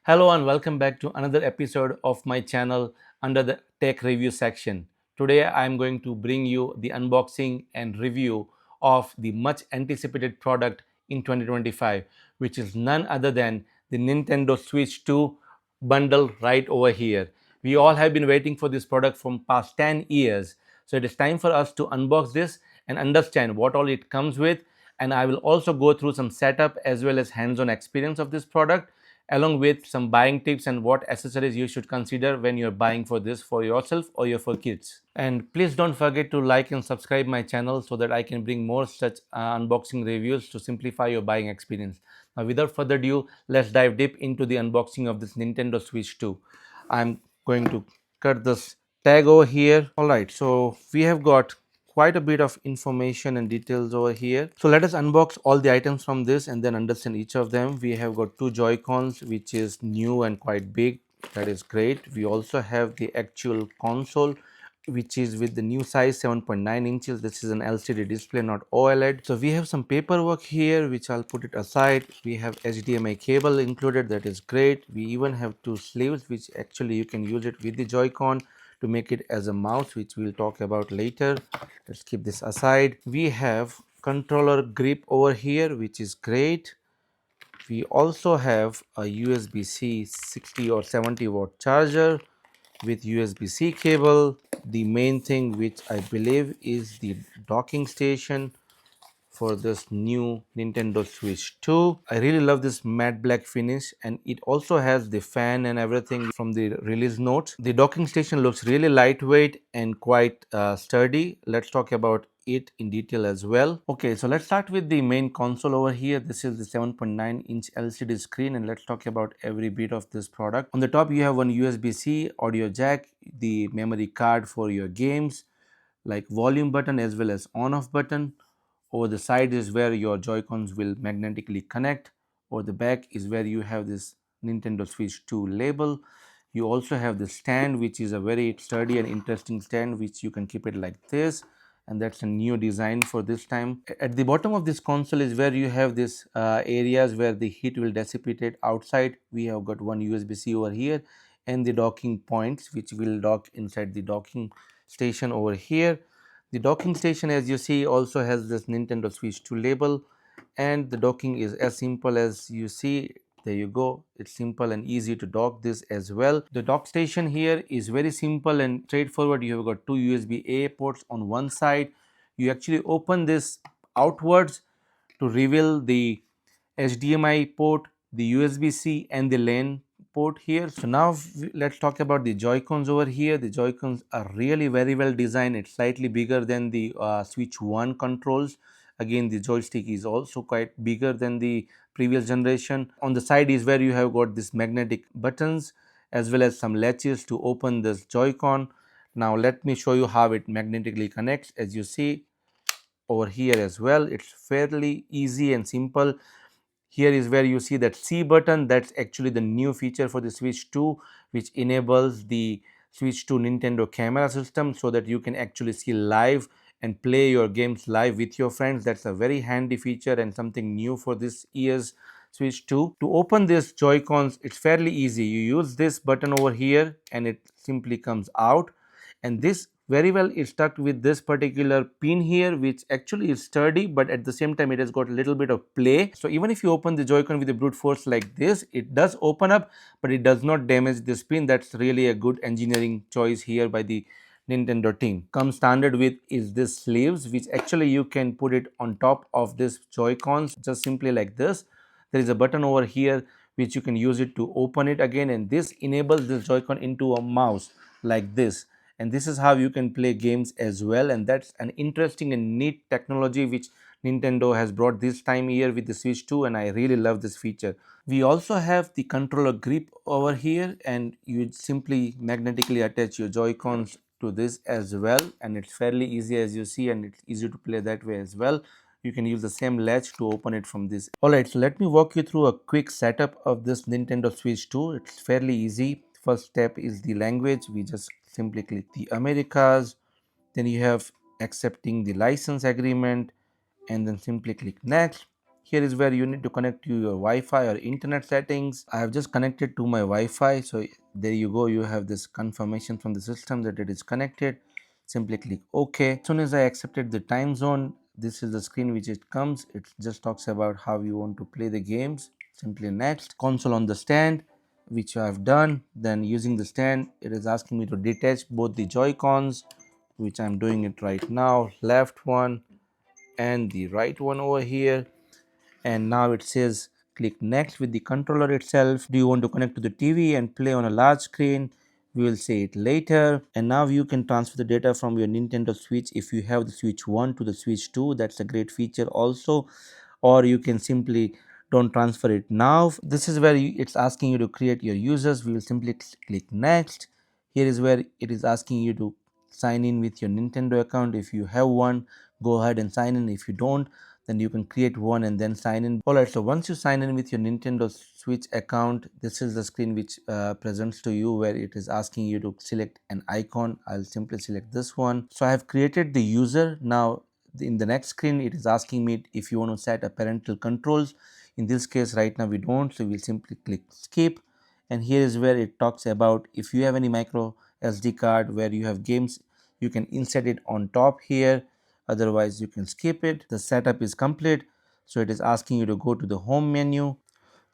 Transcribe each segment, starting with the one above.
Hello and welcome back to another episode of my channel under the tech review section. Today I am going to bring you the unboxing and review of the much anticipated product in 2025, which is none other than the Nintendo Switch 2 bundle right over here. We all have been waiting for this product from past 10 years. So it is time for us to unbox this and understand what all it comes with, and I will also go through some setup as well as hands-on experience of this product along with some buying tips and what accessories you should consider when you're buying for this for yourself or your for kids. And please don't forget to like and subscribe my channel so that I can bring more such unboxing reviews to simplify your buying experience. Now without further ado, let's dive deep into the unboxing of this Nintendo Switch 2. I'm going to cut this tag over here. All right, so we have got quite a bit of information and details over here. So let us unbox all the items from this and then understand each of them. We have got two Joy-Cons, which is new and quite big. That is great. We also have the actual console, which is with the new size 7.9 inches. This is an LCD display, not OLED. So we have some paperwork here, which I'll put it aside. We have HDMI cable included. That is great. We even have two sleeves, which actually you can use it with the Joy-Con to make it as a mouse, which we'll talk about later. Let's keep this aside. We have controller grip over here, which is great. We also have a USB-C 60 or 70 watt charger with USB-C cable. The main thing, which I believe is the docking station for this new Nintendo Switch 2. I really love this matte black finish, and it also has the fan and everything from the release notes. The docking station looks really lightweight and quite sturdy. Let's talk about it in detail as well. Okay, so let's start with the main console over here. This is the 7.9-inch LCD screen, and let's talk about every bit of this product. On the top you have one USB-C audio jack, the memory card for your games, like volume button as well as on off button. Over the side is where your Joy-Cons will magnetically connect. Over the back is where you have this Nintendo Switch 2 label. You also have the stand, which is a very sturdy and interesting stand, which you can keep it like this, and that's a new design for this time. At the bottom of this console is where you have this areas where the heat will dissipate it outside. We have got one USB-C over here and the docking points, which will dock inside the docking station over here. The docking station, as you see, also has this Nintendo Switch 2 label, and the docking is as simple as you see. There you go. It's simple and easy to dock this as well. The dock station here is very simple and straightforward. You have got two USB-A ports on one side. You actually open this outwards to reveal the HDMI port, the USB-C and the LAN port here. So now let's talk about the Joy-Cons over here. The Joy-Cons are really very well designed. It's slightly bigger than the Switch 1 controls. Again, the joystick is also quite bigger than the previous generation. On the side is where you have got this magnetic buttons as well as some latches to open this Joy-Con. Now let me show you how it magnetically connects. As you see over here as well, it's fairly easy and simple. Here is where you see that C button. That's actually the new feature for the Switch 2, which enables the Switch 2 Nintendo camera system so that you can actually see live and play your games live with your friends. That's a very handy feature and something new for this year's Switch 2. To open this Joy-Cons, it's fairly easy. You use this button over here and it simply comes out, and this very well is stuck with this particular pin here, which actually is sturdy, but at the same time it has got a little bit of play. So even if you open the Joy-Con with a brute force like this, it does open up, but it does not damage this pin. That's really a good engineering choice here by the Nintendo team. Comes standard with is this sleeves, which actually you can put it on top of this Joy-Cons just simply like this. There is a button over here which you can use it to open it again, and this enables this Joy-Con into a mouse like this, and this is how you can play games as well. And that's an interesting and neat technology which Nintendo has brought this time here with the Switch 2, and I really love this feature. We also have the controller grip over here, and you simply magnetically attach your Joy-Cons to this as well, and it's fairly easy as you see, and it's easy to play that way as well. You can use the same latch to open it from this. Alright, so let me walk you through a quick setup of this Nintendo Switch 2. It's fairly easy. First step is the language. We just simply click the Americas. Then you have accepting the license agreement and then simply click next. Here is where you need to connect to your Wi-Fi or internet settings. I have just connected to my Wi-Fi, so there you go, you have this confirmation from the system that it is connected. Simply click OK. As soon as I accepted the time zone, this is the screen which it comes. It just talks about how you want to play the games. Simply next. Console on the stand, which I have done. Then using the stand, it is asking me to detach both the Joy-Cons, which I'm doing it right now. Left one and the right one over here. And now it says click next with the controller itself. Do you want to connect to the TV and play on a large screen? We will say it later. And now you can transfer the data from your Nintendo Switch if you have the Switch 1 to the Switch 2. That's a great feature also. Or you can simply don't transfer it now. This is where it's asking you to create your users. We will simply click next. Here is where it is asking you to sign in with your Nintendo account. If you have one, go ahead and sign in. If you don't, then you can create one and then sign in. Alright, so once you sign in with your Nintendo Switch account, this is the screen which presents to you, where it is asking you to select an icon. I'll simply select this one. So I have created the user. Now in the next screen, it is asking me if you want to set a parental controls. In this case right now we don't, so we'll simply click skip. And here is where it talks about if you have any micro SD card where you have games, you can insert it on top here, otherwise you can skip it. The setup is complete, so it is asking you to go to the home menu.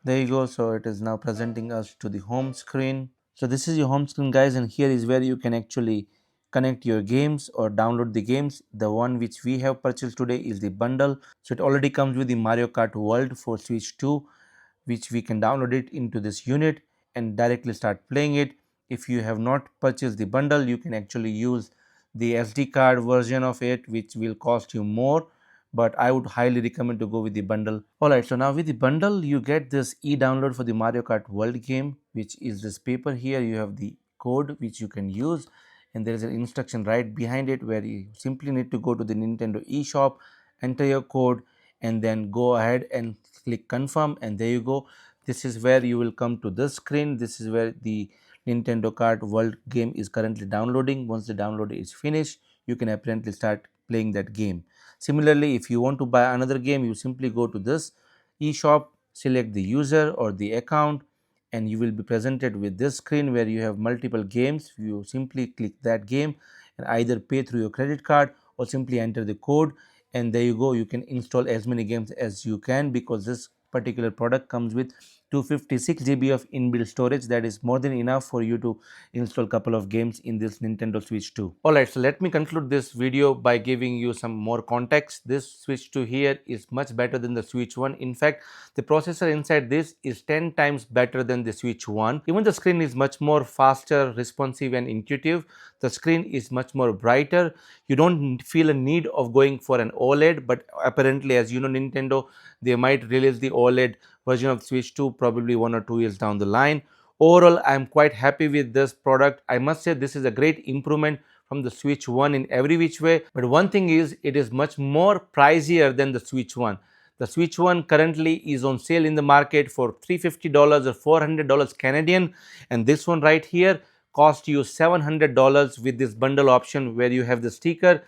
There you go. So it is now presenting us to the home screen. So this is your home screen, guys, and here is where you can actually connect your games or download the games. The one which we have purchased today is the bundle, so it already comes with the Mario Kart World for Switch 2, which we can download it into this unit and directly start playing it. If you have not purchased the bundle, you can actually use the SD card version of it, which will cost you more, but I would highly recommend to go with the bundle. Alright, so now with the bundle you get this e-download for the Mario Kart World game, which is this paper here. You have the code which you can use, and there is an instruction right behind it where you simply need to go to the Nintendo eShop, enter your code, and then go ahead and click confirm, and there you go. This is where you will come to this screen. This is where the Nintendo Kart World game is currently downloading. Once the download is finished, you can apparently start playing that game. Similarly, if you want to buy another game, you simply go to this eShop, select the user or the account, and you will be presented with this screen where you have multiple games. You simply click that game and either pay through your credit card or simply enter the code, and there you go. You can install as many games as you can, because this particular product comes with 256 GB of inbuilt storage. That is more than enough for you to install a couple of games in this Nintendo Switch 2. Alright, so let me conclude this video by giving you some more context. This Switch 2 here is much better than the Switch 1. In fact, the processor inside this is 10 times better than the Switch 1. Even the screen is much more faster, responsive and intuitive. The screen is much more brighter. You don't feel a need of going for an OLED, but apparently, as you know, Nintendo, they might release the OLED version of Switch 2 probably 1 or 2 years down the line. Overall, I am quite happy with this product. I must say this is a great improvement from the Switch 1 in every which way. But one thing is, it is much more pricier than the Switch 1. The Switch 1 currently is on sale in the market for $350 or $400 Canadian, and this one right here cost you $700 with this bundle option where you have the sticker.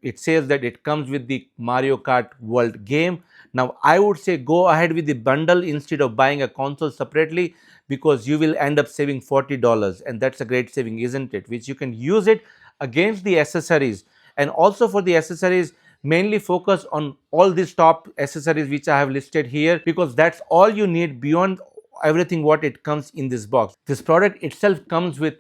It says that it comes with the Mario Kart World game. Now I would say go ahead with the bundle instead of buying a console separately, because you will end up saving $40, and that's a great saving, isn't it? Which you can use it against the accessories. And also for the accessories, mainly focus on all these top accessories which I have listed here, because that's all you need beyond everything what it comes in this box. This product itself comes with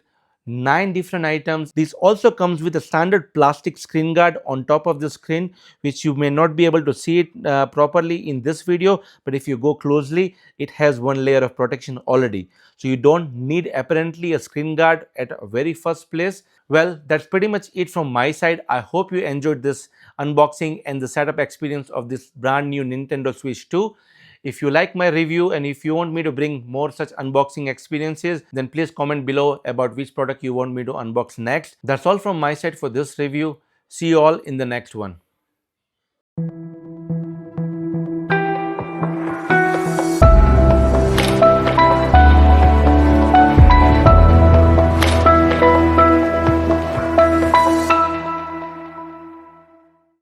9 different items. This also comes with a standard plastic screen guard on top of the screen, which you may not be able to see it properly in this video, but if you go closely, it has one layer of protection already. So you don't need apparently a screen guard at a very first place. Well, that's pretty much it from my side. I hope you enjoyed this unboxing and the setup experience of this brand new Nintendo Switch 2. If you like my review and if you want me to bring more such unboxing experiences, then please comment below about which product you want me to unbox next. That's all from my side for this review. See you all in the next one.